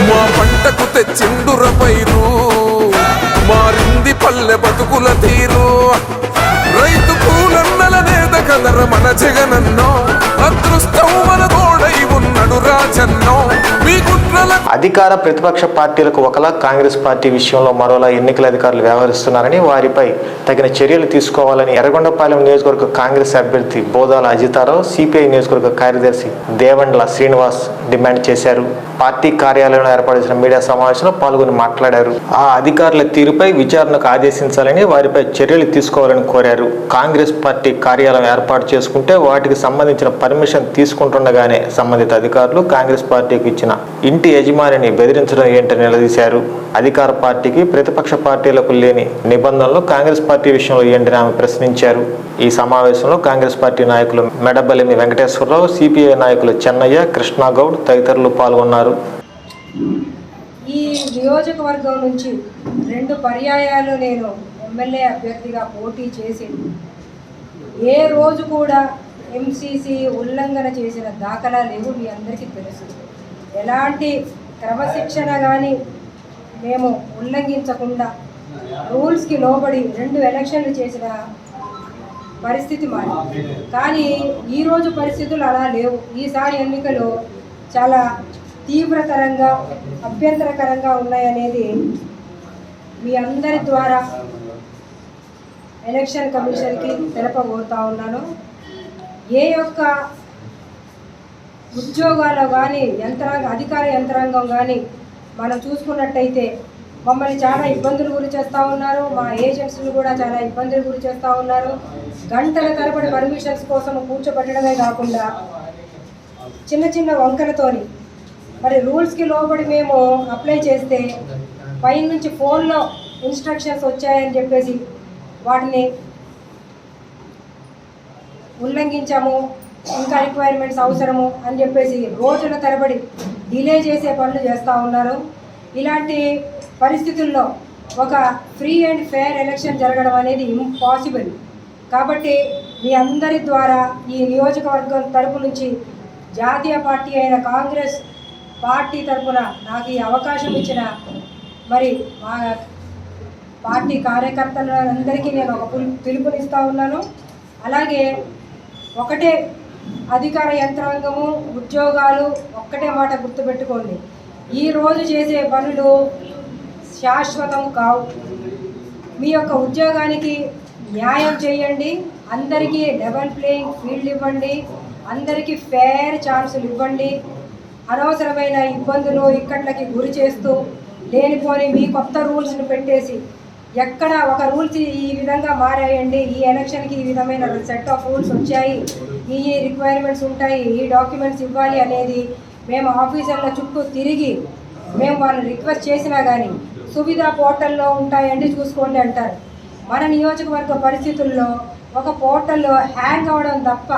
మా పంటకు తెచ్చిండుర పైరు, మారింది పల్లె బతుకుల తీరు. అధికార ప్రతిపక్ష పార్టీలకు ఒకలా కాంగ్రెస్ పార్టీ విషయంలో మరోలా ఎన్నికల అధికారులు వ్యవహరిస్తున్నారని వారిపై తగిన చర్యలు తీసుకోవాలని ఎర్రగొండపాలెం నియోజకవర్గ కాంగ్రెస్ అభ్యర్థి బోదాల అజితారావు సిపిఐ నియోజకవర్గ కార్యదర్శి దేవండ్ల శ్రీనివాస్ డిమాండ్ చేశారు. పార్టీ కార్యాలయంలో ఏర్పాటు చేసిన మీడియా సమావేశంలో పాల్గొని మాట్లాడారు. ఆ అధికారుల తీరుపై విచారణకు ఆదేశించాలని, వారిపై చర్యలు తీసుకోవాలని కోరారు. కాంగ్రెస్ పార్టీ కార్యాలయం ఏర్పాటు చేసుకుంటే వాటికి సంబంధించిన పర్మిషన్ తీసుకుంటుండగానే సంబంధిత అధికారులు కాంగ్రెస్ పార్టీకి ఇచ్చిన ఇంటి యజమానిని బెదిరించడం ఏంటని నిలదీశారు. అధికార పార్టీకి ప్రతిపక్ష పార్టీలకు లేని నిబంధనలు కాంగ్రెస్ పార్టీ విషయంలో ఏంటని ఆమె ప్రశ్నించారు. ఈ సమావేశంలో కాంగ్రెస్ పార్టీ నాయకులు మెడబలిమి వెంకటేశ్వరరావు, సిపిఐ నాయకులు చెన్నయ్య, కృష్ణాగౌడ్ తదితరులు పాల్గొన్నారు. ఈ నియోజకవర్గం నుంచి 2 పర్యాయాలు నేను ఎమ్మెల్యే అభ్యర్థిగా పోటీ చేసి ఏ రోజు కూడా ఎంసీసీ ఉల్లంఘన చేసిన దాఖలా లేవు. మీ అందరికీ తెలుసు. ఎలాంటి క్రమశిక్షణ కానీ మేము ఉల్లంఘించకుండా రూల్స్కి లోబడి 2 ఎలక్షన్లు చేసిన పరిస్థితి మాది. కానీ ఈరోజు పరిస్థితులు అలా లేవు. ఈసారి ఎన్నికలు చాలా తీవ్రతరంగా అభ్యంతరకరంగా ఉన్నాయనేది మీ అందరి ద్వారా ఎలక్షన్ కమిషన్కి తెలపబోతా ఉన్నాను. ఏ యొక్క ఉద్యోగాలు కానీ అధికార యంత్రాంగం కానీ మనం చూసుకున్నట్టయితే మమ్మల్ని చాలా ఇబ్బందులు గురి చేస్తూ ఉన్నారు. మా ఏజెంట్స్ని కూడా చాలా ఇబ్బందులు గురి చేస్తూ ఉన్నారు. గంటల తరబడి పర్మిషన్స్ కోసం కూర్చోబెట్టడమే కాకుండా చిన్న చిన్న వంకలతోని మరి రూల్స్కి లోబడి మేము అప్లై చేస్తే పైనుంచి ఫోన్లో ఇన్స్ట్రక్షన్స్ వచ్చాయని చెప్పేసి వాటిని ఉల్లంఘించాము, ఇంకా రిక్వైర్మెంట్స్ అవసరము అని చెప్పేసి రోజుల తరబడి డిలే చేసే పనులు చేస్తూ ఉన్నారు. ఇలాంటి పరిస్థితుల్లో ఒక ఫ్రీ అండ్ ఫెయిర్ ఎలక్షన్ జరగడం అనేది ఇంపాసిబుల్. కాబట్టి మీ అందరి ద్వారా ఈ నియోజకవర్గం తరపు నుంచి జాతీయ పార్టీ అయిన కాంగ్రెస్ పార్టీ తరపున నాకు ఈ అవకాశం ఇచ్చిన మరి మా పార్టీ కార్యకర్తలందరికీ నేను ఒక పిలుపునిస్తూ ఉన్నాను. అలాగే ఒకటే అధికార యంత్రాంగము, ఉద్యోగాలు ఒక్కటే మాట గుర్తుపెట్టుకోండి. ఈరోజు చేసే పనులు శాశ్వతం కావు. మీ యొక్క ఉద్యోగానికి న్యాయం చేయండి. అందరికీ లెవెల్ ప్లేయింగ్ ఫీల్డ్ ఇవ్వండి. అందరికీ ఫేర్ ఛాన్సులు ఇవ్వండి. అనవసరమైన ఇబ్బందులు ఇక్కట్లకి గురి చేస్తూ లేనిపోని మీ కొత్త రూల్స్ని పెట్టేసి ఎక్కడ ఒక రూల్స్ ఈ విధంగా మారాయండి, ఈ ఎలక్షన్కి ఈ విధమైన సెట్ ఆఫ్ రూల్స్ వచ్చాయి, ఈ రిక్వైర్మెంట్స్ ఉంటాయి, ఈ డాక్యుమెంట్స్ ఇవ్వాలి అనేది మేము ఆఫీసర్ల చుట్టూ తిరిగి మేము వాళ్ళని రిక్వెస్ట్ చేసినా కానీ సువిధా పోర్టల్లో ఉంటాయండి చూసుకోండి అంటారు. మన నియోజకవర్గ పరిస్థితుల్లో ఒక పోర్టల్లో హ్యాంగ్ అవ్వడం తప్ప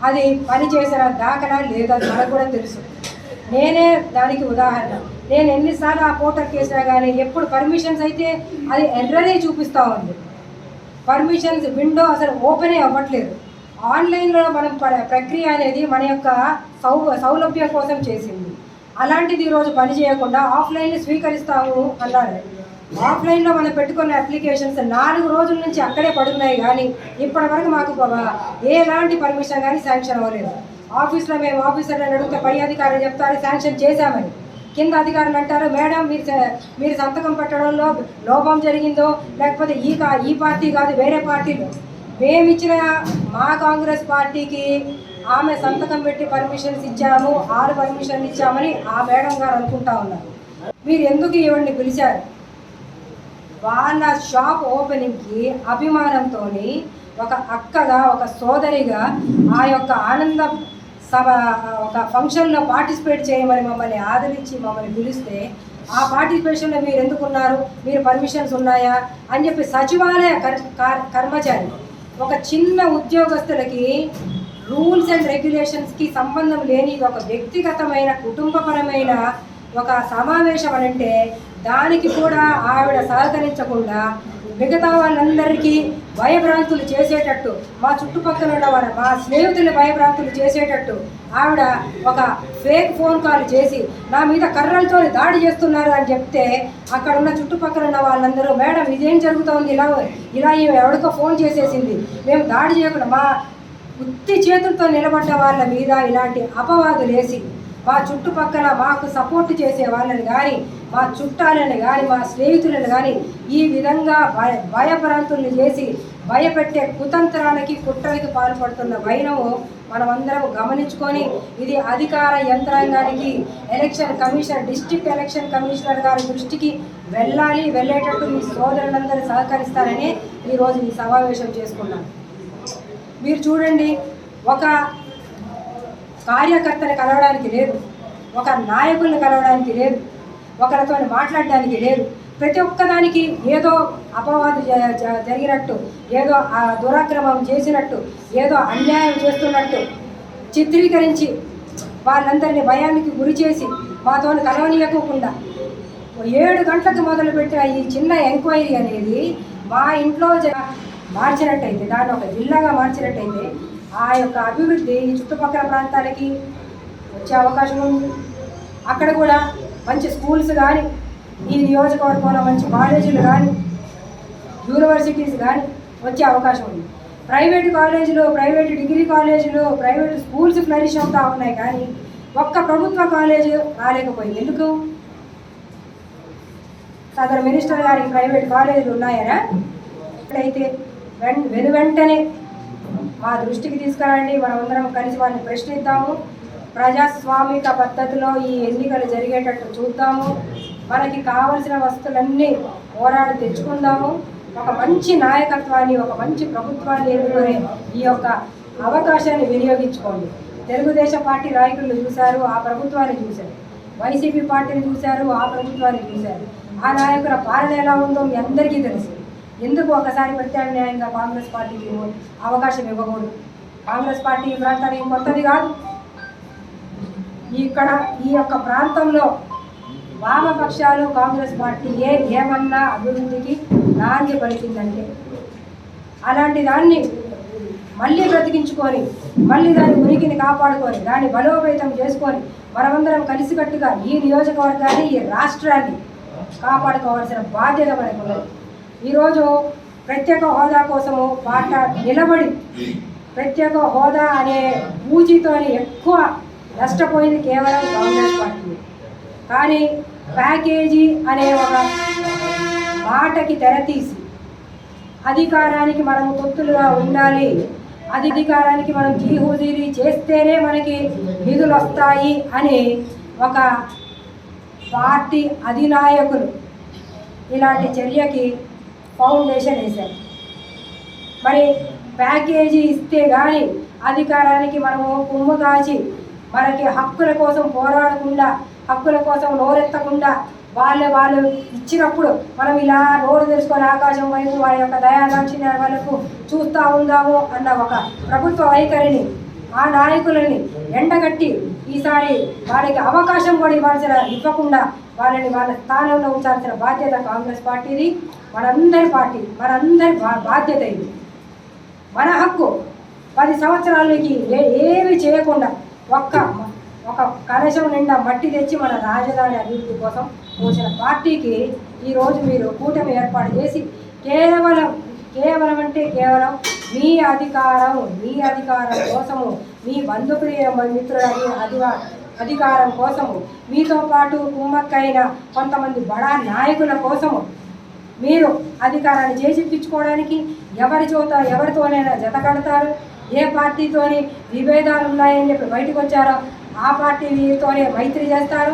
అది పనిచేసిన దాఖలా లేదని మనకు కూడా తెలుసు. నేనే దానికి ఉదాహరణ. నేను ఎన్నిసార్లు ఆ పోర్టల్కి వేసినా కానీ ఎప్పుడు పర్మిషన్స్ అయితే అది ఎర్రనే చూపిస్తూ ఉంది. పర్మిషన్స్ విండో అసలు ఓపెనే అవ్వట్లేదు. ఆన్లైన్లో మనం ప్రక్రియ అనేది మన యొక్క సౌలభ్యం కోసం చేసింది. అలాంటిది ఈరోజు పని చేయకుండా ఆఫ్లైన్లో స్వీకరిస్తాము అన్నారు. ఆఫ్లైన్లో మనం పెట్టుకున్న అప్లికేషన్స్ 4 రోజుల నుంచి అక్కడే పడున్నాయి కానీ ఇప్పటి వరకు మాకు ఎలాంటి పర్మిషన్ కానీ శాంక్షన్ అవ్వలేదు. ఆఫీస్లో మేము ఆఫీసర్లను అడిగితే పై అధికారులు చెప్తారు శాంక్షన్ చేశామని. కింద అధికారులు అంటారు మేడం మీరు సంతకం పెట్టడంలో లోపం జరిగిందో లేకపోతే ఈ పార్టీ కాదు వేరే పార్టీలో మేమిచ్చిన మా కాంగ్రెస్ పార్టీకి ఆమె సంతకం పెట్టి పర్మిషన్స్ ఇచ్చాము, 6 పర్మిషన్లు ఇచ్చామని ఆ మేడం గారు అనుకుంటా ఉన్నారు. మీరు ఎందుకు ఇవన్నీ పిలిచారు? వాళ్ళ షాప్ ఓపెనింగ్కి అభిమానంతో ఒక అక్కగా ఒక సోదరిగా ఆ యొక్క ఆనంద సభ ఒక ఫంక్షన్లో పార్టిసిపేట్ చేయమని మమ్మల్ని ఆదరించి మమ్మల్ని పిలిస్తే ఆ పార్టిసిపేషన్లో మీరు ఎందుకున్నారు, మీరు పర్మిషన్స్ ఉన్నాయా అని చెప్పి సచివాలయ కర్మచారి ఒక చిన్న ఉద్యోగస్తులకి రూల్స్ అండ్ రెగ్యులేషన్స్కి సంబంధం లేని ఒక వ్యక్తిగతమైన కుటుంబపరమైన ఒక సమావేశం అనంటే దానికి కూడా ఆవిడ సహకరించకుండా మిగతా వాళ్ళందరికీ భయభ్రాంతులు చేసేటట్టు మా చుట్టుపక్కల ఉన్న వాళ్ళ మా స్నేహితులు భయభ్రాంతులు చేసేటట్టు ఆవిడ ఒక ఫేక్ ఫోన్ కాల్ చేసి నా మీద కర్రలతో దాడి చేస్తున్నారు అని చెప్తే అక్కడ ఉన్న చుట్టుపక్కల ఉన్న వాళ్ళందరూ మేడం ఇదేం జరుగుతోంది, ఇలా ఎవరికో ఫోన్ చేసేసింది, మేము దాడి చేయకుండా మా ఉత్తి చేతులతో నిలబడ్డ వాళ్ళ మీద ఇలాంటి అపవాదులు వేసి మా చుట్టుపక్కల మాకు సపోర్ట్ చేసే వాళ్ళని కానీ, మా చుట్టాలని కానీ, మా స్నేహితులను కానీ ఈ విధంగా భయభ్రాంతుల్ని చేసి భయపెట్టే కుతంత్రాలకి కుట్రలకి పాల్పడుతున్న వైనము మనమందరం గమనించుకొని ఇది అధికార యంత్రాంగానికి election commissioner, district election commissioner గారి దృష్టికి వెళ్ళేటట్టు మీ సోదరులందరూ సహకరిస్తారని ఈరోజు ఈ సమావేశం చేసుకున్నాను. మీరు చూడండి, ఒక కార్యకర్తని కలవడానికి లేదు, ఒక నాయకుల్ని కలవడానికి లేదు, ఒకరితో మాట్లాడడానికి లేదు. ప్రతి ఒక్కదానికి ఏదో అపవాదు జరిగినట్టు, ఏదో దురాక్రమం చేసినట్టు, ఏదో అన్యాయం చేస్తున్నట్టు చిత్రీకరించి వాళ్ళందరినీ భయానికి గురి చేసి మాతో కలవనీయకోకుండా 7 గంటలకు మొదలుపెట్టిన ఈ చిన్న ఎంక్వైరీ అనేది మా ఇంట్లో మార్చినట్టయితే, దాన్ని ఒక జిల్లాగా మార్చినట్టయితే ఆ యొక్క అభివృద్ధి ఈ చుట్టుపక్కల ప్రాంతాలకి వచ్చే అవకాశం ఉంది. అక్కడ కూడా మంచి స్కూల్స్ కానీ, ఈ నియోజకవర్గంలో మంచి కాలేజీలు కానీ, యూనివర్సిటీస్ కానీ వచ్చే అవకాశం ఉంది. ప్రైవేట్ కాలేజీలు, ప్రైవేట్ డిగ్రీ కాలేజీలు, ప్రైవేట్ స్కూల్స్ ఫ్లరిష్ అవుతూ ఉన్నాయి, కానీ ఒక్క ప్రభుత్వ కాలేజీ రాలేకపోయింది. ఎందుకు? సదరు మినిస్టర్ గారికి ప్రైవేట్ కాలేజీలు ఉన్నాయనా? ఇక్కడైతే వెంటనే మా దృష్టికి తీసుకురండి, మనమందరం కలిసి వారిని ప్రశ్నిద్దాము. ప్రజాస్వామిక పద్ధతిలో ఈ ఎన్నికలు జరిగేటట్టు చూద్దాము. మనకి కావలసిన వస్తువులన్నీ పోరాడి తెచ్చుకుందాము. ఒక మంచి నాయకత్వాన్ని, ఒక మంచి ప్రభుత్వాన్ని ఎన్నుకునే ఈ యొక్క అవకాశాన్ని వినియోగించుకోండి. తెలుగుదేశం పార్టీ నాయకులను చూశారు, ఆ ప్రభుత్వాన్ని చూశారు. వైసీపీ పార్టీని చూశారు, ఆ ప్రభుత్వాన్ని చూశారు. ఆ నాయకుల పాలన ఎలా ఉందో మీ అందరికీ తెలుసు. ఎందుకు ఒకసారి ప్రత్యామ్నాయంగా కాంగ్రెస్ పార్టీకి అవకాశం ఇవ్వకూడదు? కాంగ్రెస్ పార్టీ ఈ ప్రాంతానికి కొత్తది కాదు. ఇక్కడ ఈ యొక్క ప్రాంతంలో వామపక్షాలు కాంగ్రెస్ పార్టీ ఏమన్నా అభివృద్ధికి నాంది పలికిందంటే, అలాంటి దాన్ని మళ్ళీ బ్రతికించుకొని, మళ్ళీ దాని ఉనికిని కాపాడుకొని, దాన్ని బలోపేతం చేసుకొని మనమందరం కలిసికట్టుగా ఈ నియోజకవర్గాన్ని, ఈ రాష్ట్రాన్ని కాపాడుకోవాల్సిన బాధ్యత మనకు ఉన్నది. ఈరోజు ప్రత్యేక హోదా కోసము పాట నిలబడి ప్రత్యేక హోదా అనే పూజీతోని ఎక్కువ నష్టపోయింది కేవలం కాంగ్రెస్ పార్టీ. కానీ ప్యాకేజీ అనే ఒక మాటకి తెరతీసి అధికారానికి మనం తొత్తులుగా ఉండాలి, అధికారానికి మనం జీహుజీరీ చేస్తేనే మనకి నిధులు వస్తాయి అని ఒక పార్టీ అధినాయకులు ఇలాంటి చర్యకి ఫౌండేషన్ వేశారు. మరి ప్యాకేజీ ఇస్తే కానీ అధికారానికి మనము కుమ్ము కాచి మనకి హక్కుల కోసం పోరాడకుండా, హక్కుల కోసం నోరెత్తకుండా వాళ్ళు ఇచ్చినప్పుడు మనం ఇలా నోరు తెలుసుకొని ఆకాశం వైపు వారి యొక్క దయాదాక్షిణ్య వాళ్ళకు చూస్తూ ఉందాము అన్న ఒక ప్రభుత్వ వైఖరిని, ఆ నాయకులని ఎండగట్టి ఈసారి వారికి అవకాశం కూడా ఇవ్వకుండా వాళ్ళని వాళ్ళ స్థానంలో ఉంచాల్సిన బాధ్యత కాంగ్రెస్ పార్టీది. మనందరి బాధ్యత ఇది. మన హక్కు 10 సంవత్సరాలకి ఏమి చేయకుండా ఒక కలశం నిండా మట్టి తెచ్చి మన రాజధాని అభివృద్ధి కోసం పోసిన పార్టీకి ఈరోజు మీరు కూటమి ఏర్పాటు చేసి కేవలం మీ అధికారం కోసము, మీ బంధుప్రియ మిత్రుల అధికారం కోసము, మీతో పాటు కుమ్మక్కైన కొంతమంది బడా నాయకుల కోసము మీరు అధికారాన్ని చేజిక్కించుకోవడానికి ఎవరితోనైనా జత కడతారు. ఏ పార్టీతోని విభేదాలు ఉన్నాయని చెప్పి బయటకు వచ్చారో ఆ పార్టీతోనే మైత్రి చేస్తారు,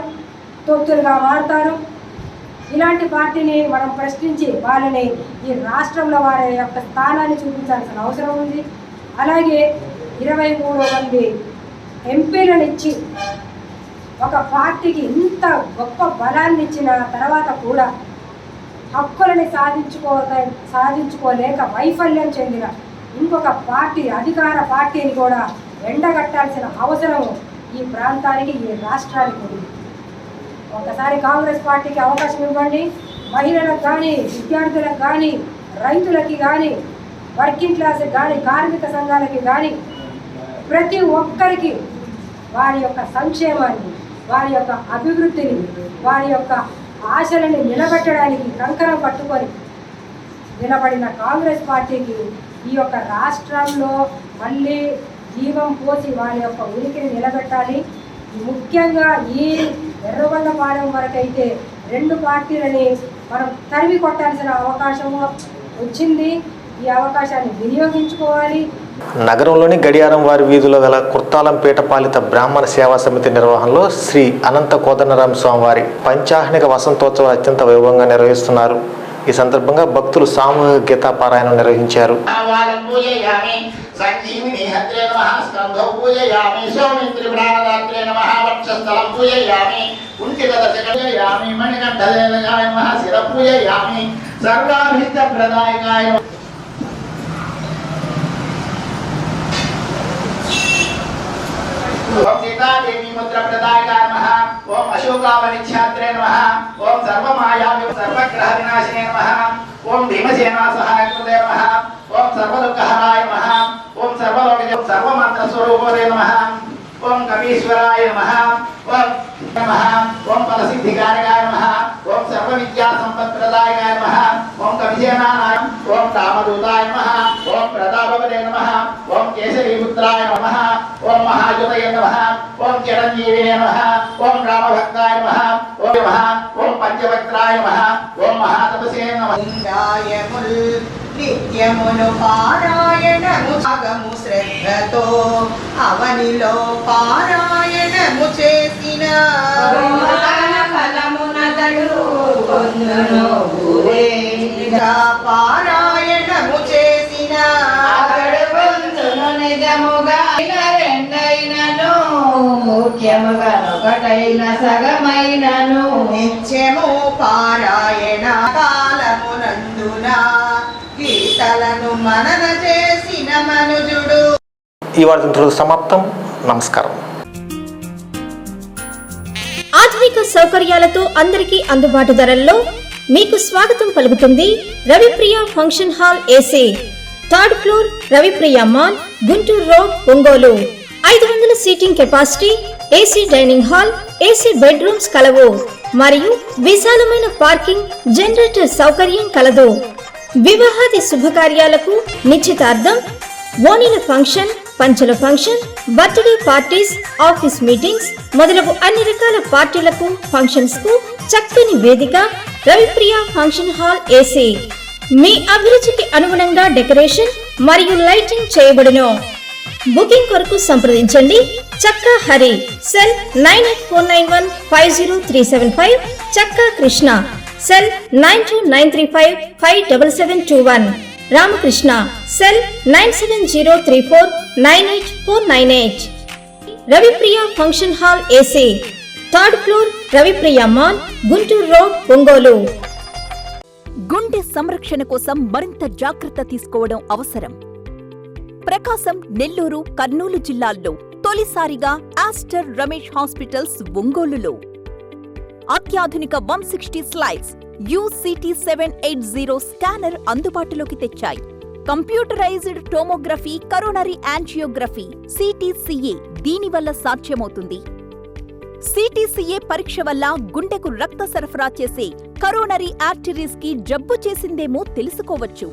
తొత్తులుగా మారుతారు. ఇలాంటి పార్టీని మనం ప్రశ్నించి వాళ్ళని ఈ రాష్ట్రంలో వారి యొక్క స్థానాన్ని చూపించాల్సిన అవసరం ఉంది. అలాగే 23 మంది ఎంపీలను ఇచ్చి ఒక పార్టీకి ఇంత గొప్ప బలాన్ని ఇచ్చిన తర్వాత కూడా హక్కులని సాధించుకోలేక వైఫల్యం చెందిన ఇంకొక పార్టీ, అధికార పార్టీని కూడా ఎండగట్టాల్సిన అవసరం ఈ ప్రాంతానికి, ఈ రాష్ట్రానికి ఉంది. ఒకసారి కాంగ్రెస్ పార్టీకి అవకాశం ఇవ్వండి. మహిళలకు కానీ, విద్యార్థులకు కానీ, రైతులకి కానీ, వర్కింగ్ క్లాస్కి కానీ, కార్మిక సంఘాలకి కానీ ప్రతి ఒక్కరికి వారి యొక్క సంక్షేమాన్ని, వారి యొక్క అభివృద్ధిని, వారి యొక్క ఆశలని నిలబెట్టడానికి కంకణం పట్టుకొని నిలబడిన కాంగ్రెస్ పార్టీకి ఈ యొక్క రాష్ట్రంలో మళ్ళీ జీవం పోసి వారి యొక్క ఉనికిని నిలబెట్టాలి. ముఖ్యంగా ఈ ఎర్రగొండపాలెం వరకైతే 2 పార్టీలని మనం తరిమి కొట్టాల్సిన అవకాశం వచ్చింది. ఈ అవకాశాన్ని వినియోగించుకోవాలి. నగరంలోని గడియారం వారి వీధిలో గల కుర్తాలంపేట పాలిత బ్రాహ్మణ సేవా సమితి నిర్వహణలో శ్రీ అనంత కోదండరామ స్వామివారి పంచాహ్నిక వసంతోత్సవం అత్యంత వైభవంగా నిర్వహిస్తున్నారు. ఈ సందర్భంగా భక్తులు సామూహిక గీతాపారాయణం నిర్వహించారు. ओम सीता देवी मुद्रा प्रदायकाय नमः। ओम अशोकावनि छात्रे नमः। ओम सर्वमाया सर्वग्रह विनाशिने नमः। ओम भीमसेना सहाय कृते नमः। ओम सर्वदुःखहराय नमः। ओम सर्वलोक सर्वमंत्र स्वरूपाय नमः। ओम कपीश्वराय नमः। ओम नमः। ओम फलसिद्धिकारकाय नमः। ओम सर्वविद्या संपत्प्रदायकाय नमः। ओम कपिसेनाय ओम कामदूताय नमः। ओम प्रतापवते नमः। ओम केसरीपुत्राय नमः। ओम महायुतये नमः। ओम चिरंजीविने नमः। ओम रामभक्ताय नमः। ओम नमः। ओम पंचवक्त्राय नमः। ओम महातपसे नमः। నిత్యమును పారాయణము సాగము శ్రద్ధతో అవనిలో పారాయణము చేసిన పారాయణము చేసిన నిజముగా రెండైనను ముఖ్యముగా ఒకటైన సగమైనను నిత్యము పారాయణ కాలమునందున గీతలను మనన చేసిన మనుజుడు. ఈ వార్తలు సమాప్తం. నమస్కారం. ఆధునిక సౌకర్యాలతో అందరికీ అందుబాటు ధరల్లో మీకు స్వాగతం పలుకుతుంది Ravipriya function hall AC, 3rd floor, Ravipriya mall, Guntur road, Ongole. 500 seating capacity, AC dining hall, AC bedrooms కలవు మరియు విశాలమైన పార్కింగ్, జనరేటర్ సౌకర్యం కలదు. వివాహాది శుభకార్యాలకు, నిశ్చితార్థం, ఓణీల ఫంక్షన్, పంచల function, birthday parties, office meetings మొదలగు అన్ని రకాల పార్టీలకు, ఫంక్షన్స్ కు చక్కని వేదిక రవిప్రియ ఫంక్షన్ హాల్ ఏసీ. మీ అభిరుచికి అనుగుణంగా డెకరేషన్ మరియు లైటింగ్ చేయబడును. బుకింగ్ కొరకు సంప్రదించండి. చక్కా హరి, సెల్ 9849150375, చక్కా Krishna, cell 9293557721, Ramakrishna, cell 9703498498. Ravipriya function hall AC, 3rd floor, Ravipriya mall, Guntur road, Ongole. గుండె సంరక్షణ కోసం మరింత జాగ్రత్త తీసుకోవడం అవసరం. ప్రకాశం, నెల్లూరు, కర్నూలు జిల్లాల్లో తొలిసారిగా ఆస్టర్ రమేష్ హాస్పిటల్స్ ఒంగోలులో అత్యాధునిక 160 స్లైడ్స్ UCT 780 స్కానర్ అందుబాటులోకి తెచ్చాయి. Computerised tomography, coronary angiography, CTCA దీనివల్ల సాధ్యమవుతుంది. CTCA పరీక్ష వల్ల గుండెకు రక్త సరఫరా చేసే కరోనరీ ఆర్టరీస్ కి జబ్బు చేసిందేమో తెలుసుకోవచ్చు.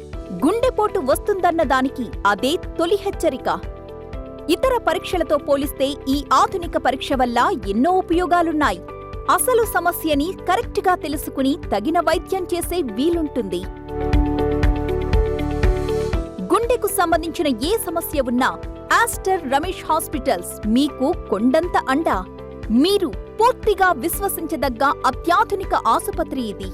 గుండెపోటు వస్తుందన్న దానికి అదే తొలి హెచ్చరిక. ఇతర పరీక్షలతో పోలిస్తే ఈ ఆధునిక పరీక్ష వల్ల ఎన్నో ఉపయోగాలున్నాయి. అసలు సమస్యని కరెక్ట్గా తెలుసుకుని తగిన వైద్యం చేసే వీలుంటుంది. గుండెకు సంబంధించిన ఏ సమస్య ఉన్నా ఆస్టర్ రమేష్ హాస్పిటల్స్ మీకు కొండంత అండ. మీరు పూర్తిగా విశ్వసించదగ్గ అత్యాధునిక ఆసుపత్రి ఇది.